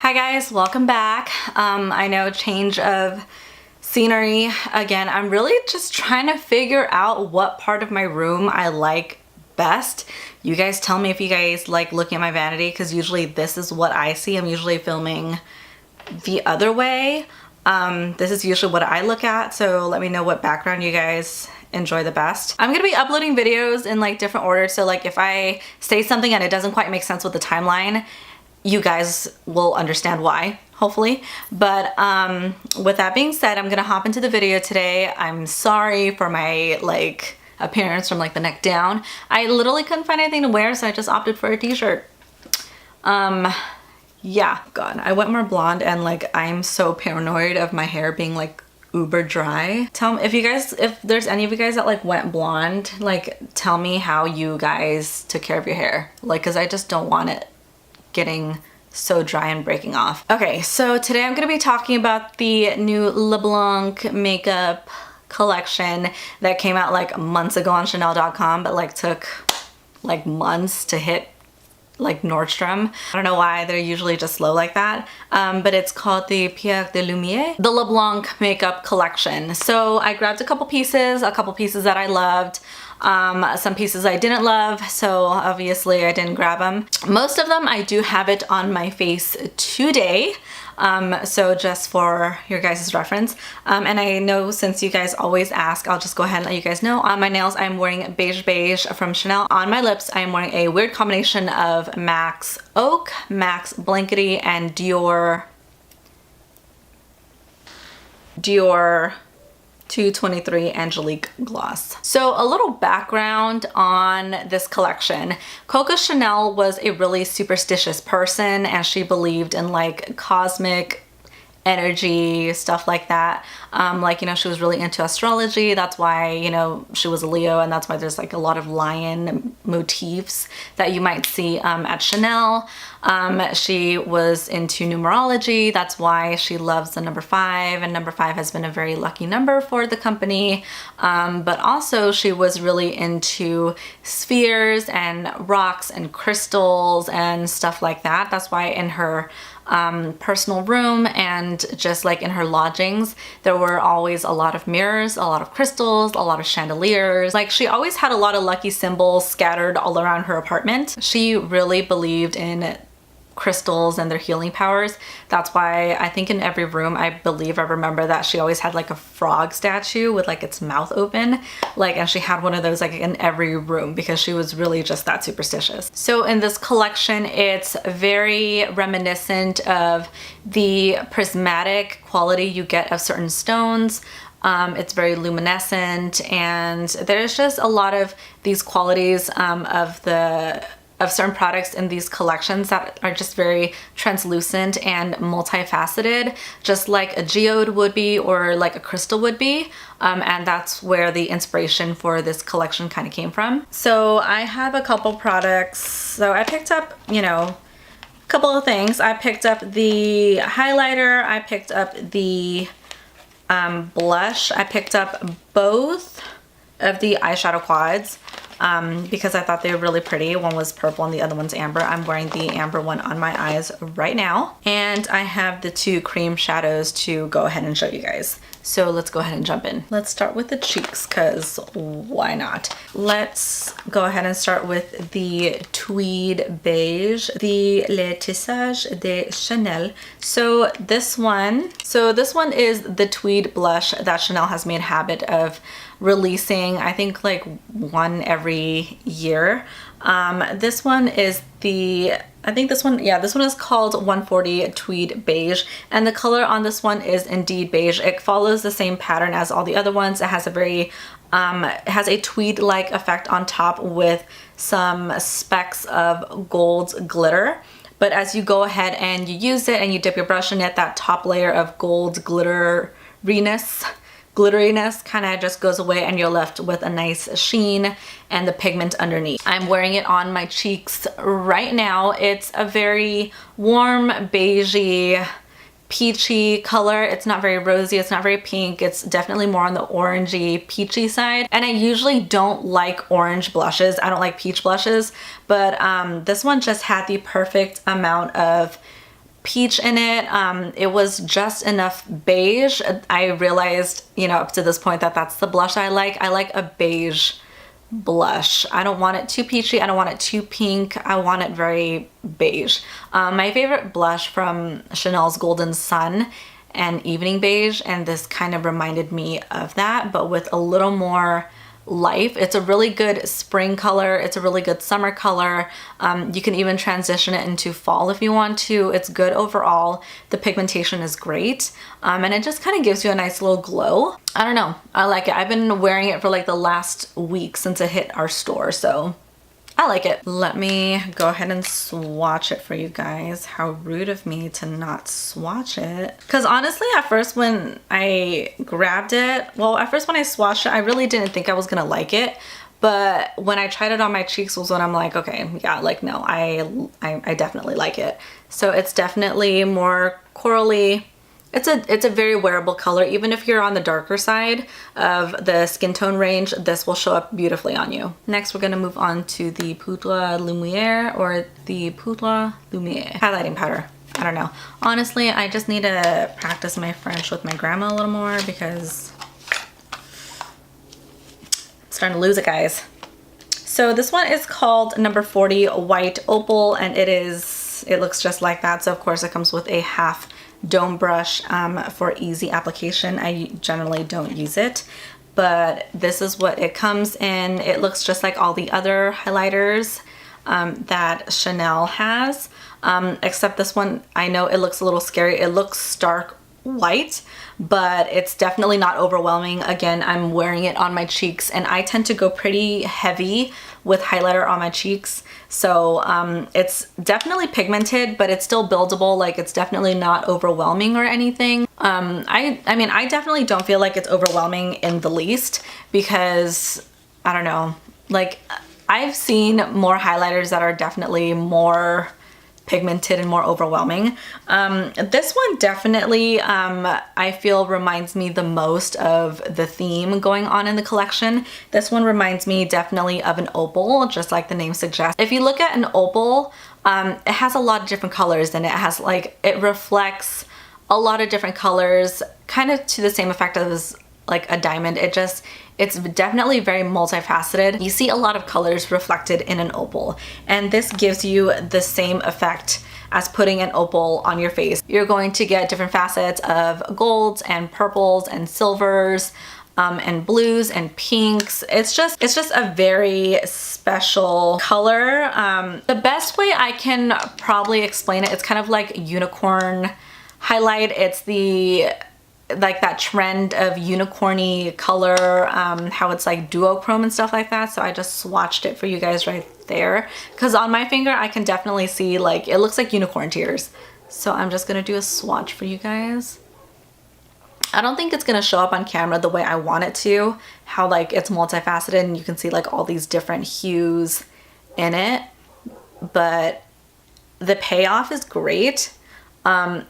Hi guys, welcome back. I know, change of scenery again. I'm really just trying to figure out what part of my room I like best. You guys tell me if you guys like looking at my vanity, because usually this is what I see. I'm usually filming the other way. This is usually what I look at, so let me know what background you guys enjoy the best. I'm gonna be uploading videos in like different orders, so like if I say something and it doesn't quite make sense with the timeline, you guys will understand why, hopefully. But with that being said, I'm gonna hop into the video today. I'm sorry for my like appearance from like the neck down. I literally couldn't find anything to wear, so I just opted for a t-shirt. Yeah, God, I went more blonde and like I'm so paranoid of my hair being like uber dry. Tell me if there's any of you guys that like went blonde, like tell me how you guys took care of your hair. Like, cause I just don't want it getting so dry and breaking off. Okay, so today I'm gonna be talking about the new Blanc makeup collection that came out like months ago on Chanel.com, but like took like months to hit like Nordstrom. I don't know why they're usually just slow like that, but it's called the Pierres de Lumiere, the Blanc makeup collection. So I grabbed a couple pieces that I loved, some pieces I didn't love, so obviously I didn't grab them. Most of them I do have it on my face today, so just for your guys' reference. And I know since you guys always ask, I'll just go ahead and let you guys know. On my nails, I'm wearing beige from Chanel. On my lips, I'm wearing a weird combination of MAC's Oak, MAC's Blankety, and Dior 223 Angelique Gloss. So a little background on this collection. Coco Chanel was a really superstitious person, and she believed in like cosmic energy, stuff like that. Like, you know, she was really into astrology. That's why, you know, she was a Leo, and that's why there's like a lot of lion motifs that you might see at Chanel. She was into numerology. That's why she loves the number 5, and number 5 has been a very lucky number for the company. But also she was really into spheres and rocks and crystals and stuff like that. That's why in her personal room and just like in her lodgings, there were always a lot of mirrors, a lot of crystals, a lot of chandeliers. Like, she always had a lot of lucky symbols scattered all around her apartment. She really believed in crystals and their healing powers. That's why I think in every room, I remember that she always had like a frog statue with like its mouth open, like, and she had one of those like in every room because she was really just that superstitious. So in this collection, it's very reminiscent of the prismatic quality you get of certain stones. It's very luminescent, and there's just a lot of these qualities of certain products in these collections that are just very translucent and multifaceted, just like a geode would be or like a crystal would be. And that's where the inspiration for this collection kind of came from. So I have a couple products. So I picked up, you know, a couple of things. I picked up the highlighter. I picked up the blush. I picked up both of the eyeshadow quads. Because I thought they were really pretty. One was purple and the other one's amber. I'm wearing the amber one on my eyes right now. And I have the 2 cream shadows to go ahead and show you guys. So let's go ahead and jump in. Let's start with the cheeks, because why not? Let's go ahead and start with the Tweed beige, the Le Tissage de Chanel. So this one is the Tweed blush that Chanel has made a habit of releasing, I think like one every year. This one is this one is called 140 Tweed Beige, and the color on this one is indeed beige. It follows the same pattern as all the other ones. It has a very it has a tweed-like effect on top with some specks of gold glitter. But as you go ahead and you use it and you dip your brush in it, that top layer of gold glitteriness kind of just goes away, and you're left with a nice sheen and the pigment underneath. I'm wearing it on my cheeks right now. It's a very warm beigey peachy color. It's not very rosy, it's not very pink. It's definitely more on the orangey peachy side. And I usually don't like orange blushes. I don't like peach blushes, but this one just had the perfect amount of peach in it. It was just enough beige. I realized, you know, up to this point that that's the blush I like. I like a beige blush. I don't want it too peachy. I don't want it too pink. I want it very beige. My favorite blush from Chanel's Golden Sun and Evening Beige, and this kind of reminded me of that, but with a little more life. It's a really good spring color. It's a really good summer color. You can even transition it into fall if you want to. It's good overall. The pigmentation is great. And it just kind of gives you a nice little glow. I don't know. I like it. I've been wearing it for like the last week since it hit our store, so I like it. Let me go ahead and swatch it for you guys. How rude of me to not swatch it. Because honestly, at first when I grabbed it, well, at first when I swatched it, I really didn't think I was gonna like it. But when I tried it on my cheeks was when I'm like, okay, yeah, like no, I definitely like it. So it's definitely more corally. It's a very wearable color. Even if you're on the darker side of the skin tone range, this will show up beautifully on you. Next, we're gonna move on to the Poudre Lumiere, or the Poudre Lumiere highlighting powder. I don't know. Honestly, I just need to practice my French with my grandma a little more because I'm starting to lose it, guys. So this one is called number 40 White Opal, and it looks just like that. So of course it comes with a half dome brush for easy application. I generally don't use it, but this is what it comes in. It looks just like all the other highlighters that Chanel has, except this one, I know it looks a little scary. It looks stark white, but it's definitely not overwhelming. Again, I'm wearing it on my cheeks, and I tend to go pretty heavy with highlighter on my cheeks. So it's definitely pigmented, but it's still buildable. Like, it's definitely not overwhelming or anything. I mean, I definitely don't feel like it's overwhelming in the least, because I don't know, like I've seen more highlighters that are definitely more pigmented and more overwhelming. This one definitely, I feel reminds me the most of the theme going on in the collection. This one reminds me definitely of an opal, just like the name suggests. If you look at an opal, it has a lot of different colors in it. It has like, it reflects a lot of different colors, kind of to the same effect as like a diamond. It's definitely very multifaceted. You see a lot of colors reflected in an opal, and this gives you the same effect as putting an opal on your face. You're going to get different facets of golds and purples and silvers and blues and pinks. It's just a very special color. The best way I can probably explain it, it's kind of like unicorn highlight. It's like that trend of unicorny color, how it's like duochrome and stuff like that. So I just swatched it for you guys right there, because on my finger I can definitely see, like, it looks like unicorn tears. So I'm just gonna do a swatch for you guys. I don't think it's gonna show up on camera the way I want it to, how like it's multifaceted and you can see like all these different hues in it, but the payoff is great.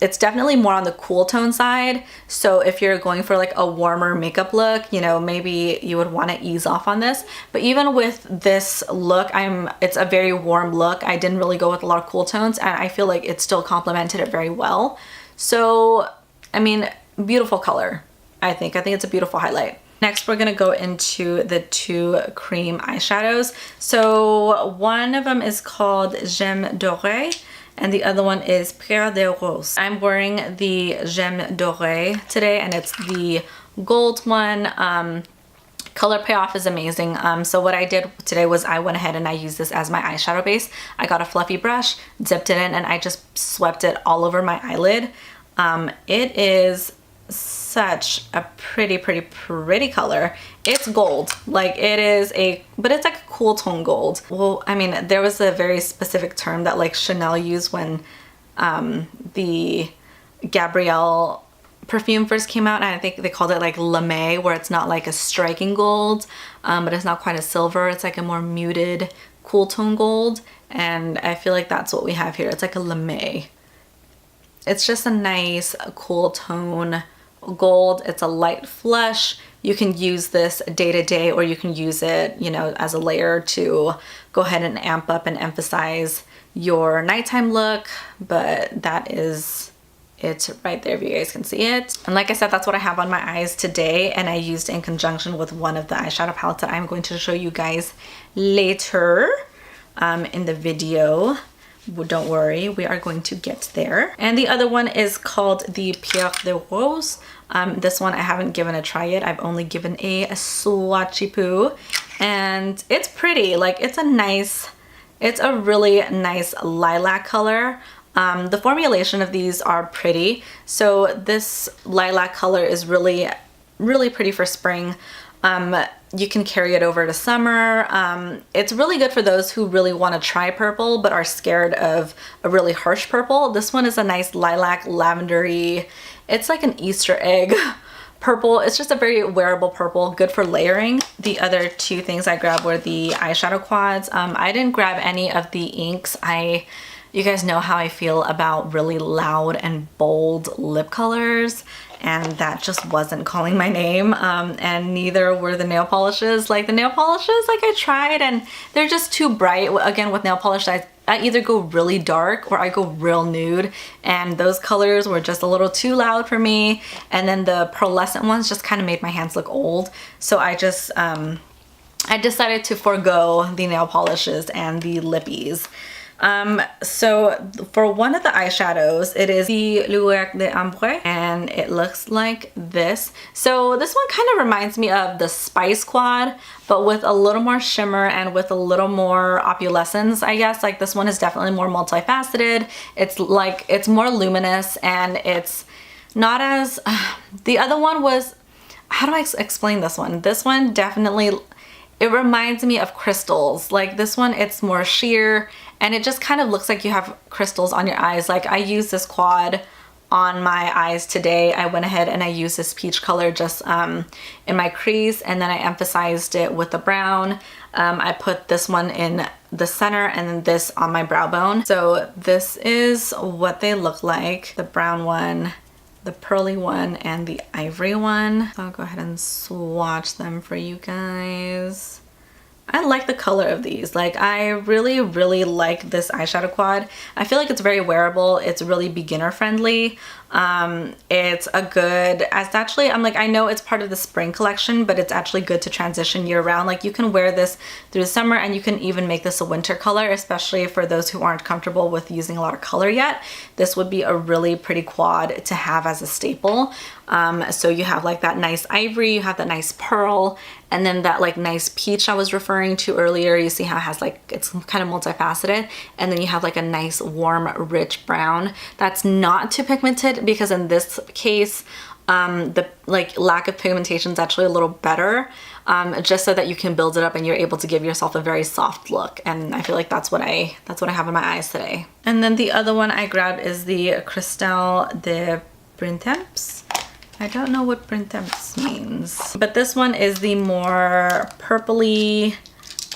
It's definitely more on the cool tone side. So if you're going for like a warmer makeup look, you know, maybe you would want to ease off on this. But even with this look, it's a very warm look. I didn't really go with a lot of cool tones, and I feel like it still complemented it very well. So, I mean, beautiful color. I think it's a beautiful highlight. Next, we're gonna go into the two cream eyeshadows. So one of them is called Gemme Dorée, and the other one is Pierres de Lumiere. I'm wearing the Gemme Dorée today, and it's the gold one. Color payoff is amazing. So what I did today was I went ahead and I used this as my eyeshadow base. I got a fluffy brush, dipped it in, and I just swept it all over my eyelid. It is such a pretty color. It's gold, like it is but it's like a cool tone gold. Well, I mean, there was a very specific term that like Chanel used when the Gabrielle perfume first came out, and I think they called it like lame, where it's not like a striking gold, but it's not quite a silver. It's like a more muted cool tone gold, and I feel like that's what we have here. It's like a lame. It's just a nice cool tone gold. It's a light flush. You can use this day to day, or you can use it, you know, as a layer to go ahead and amp up and emphasize your nighttime look, but that is it right there if you guys can see it. And like I said, that's what I have on my eyes today, and I used it in conjunction with one of the eyeshadow palettes that I'm going to show you guys later in the video. Well, don't worry, we are going to get there. And the other one is called the Pierres de Rose. This one I haven't given a try yet. I've only given a swatchy poo, and it's pretty. Like, it's a really nice lilac color. The formulation of these are pretty. So this lilac color is really pretty for spring. You can carry it over to summer. It's really good for those who really want to try purple but are scared of a really harsh purple. This one is a nice lilac, lavendery, it's like an Easter egg purple. It's just a very wearable purple, good for layering. The other two things I grabbed were the eyeshadow quads. I didn't grab any of the inks. You guys know how I feel about really loud and bold lip colors, and that just wasn't calling my name. And neither were the nail polishes. Like, the nail polishes, like, I tried and they're just too bright. Again, with nail polish, I either go really dark or I go real nude, and those colors were just a little too loud for me. And then the pearlescent ones just kind of made my hands look old. So I just, I decided to forego the nail polishes and the lippies. So for one of the eyeshadows, it is the Lumiere d'Ambre, and it looks like this. So this one kind of reminds me of the Spice Quad, but with a little more shimmer and with a little more opulescence, I guess. Like, this one is definitely more multifaceted. It's like, it's more luminous, and it's not as, the other one was, how do I explain this one? This one definitely, it reminds me of crystals. Like, this one, it's more sheer, and it just kind of looks like you have crystals on your eyes. Like, I used this quad on my eyes today. I went ahead and I used this peach color just in my crease, and then I emphasized it with the brown. I put this one in the center and then this on my brow bone. So this is what they look like. The brown one, the pearly one, and the ivory one. So I'll go ahead and swatch them for you guys. I like the color of these. Like, I really like this eyeshadow quad. I feel like it's very wearable. It's really beginner friendly. It's a good, it's actually, I'm like, I know it's part of the spring collection, but it's actually good to transition year round. Like, you can wear this through the summer, and you can even make this a winter color, especially for those who aren't comfortable with using a lot of color yet. This would be a really pretty quad to have as a staple. So you have like that nice ivory, you have that nice pearl, and then that like nice peach I was referring to earlier. You see how it has like, it's kind of multifaceted, and then you have like a nice warm rich brown that's not too pigmented, because in this case the like lack of pigmentation is actually a little better, just so that you can build it up and you're able to give yourself a very soft look. And I feel like that's what I have in my eyes today. And then the other one I grabbed is the Cristal de Printemps. I don't know what Printemps means, but this one is the more purpley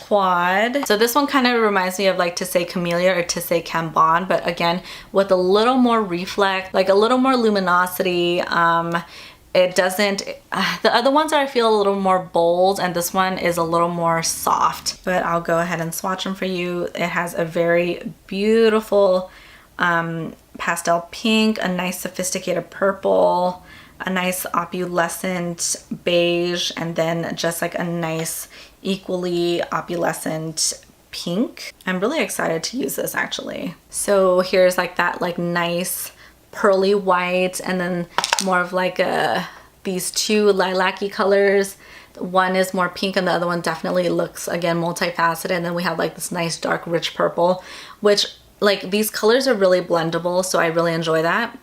quad. So this one kind of reminds me of like To Say Camellia or To Say Cambon, but again with a little more reflect, like a little more luminosity. It doesn't, the other ones I feel a little more bold, and this one is a little more soft. But I'll go ahead and swatch them for you. It has a very beautiful pastel pink, a nice sophisticated purple, a nice opulescent beige, and then just like a nice equally opulescent pink. I'm really excited to use this actually. So here's like that like nice pearly white, and then more of like these two lilac-y colors. One is more pink and the other one definitely looks, again, multifaceted. And then we have like this nice dark rich purple, which like these colors are really blendable, so I really enjoy that.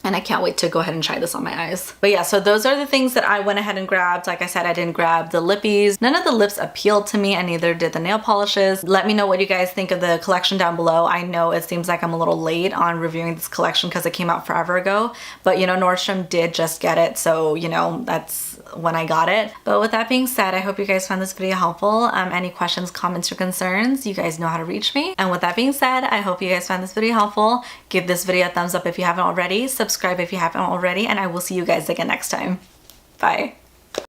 And I can't wait to go ahead and try this on my eyes. But yeah, so those are the things that I went ahead and grabbed. Like I said, I didn't grab the lippies. None of the lips appealed to me, and neither did the nail polishes. Let me know what you guys think of the collection down below. I know it seems like I'm a little late on reviewing this collection because it came out forever ago. But you know, Nordstrom did just get it, so you know, that's when I got it. But with that being said, I hope you guys found this video helpful. Any questions, comments, or concerns, you guys know how to reach me. And with that being said, I hope you guys found this video helpful. Give this video a thumbs up if you haven't already. Subscribe if you haven't already, and I will see you guys again next time. Bye.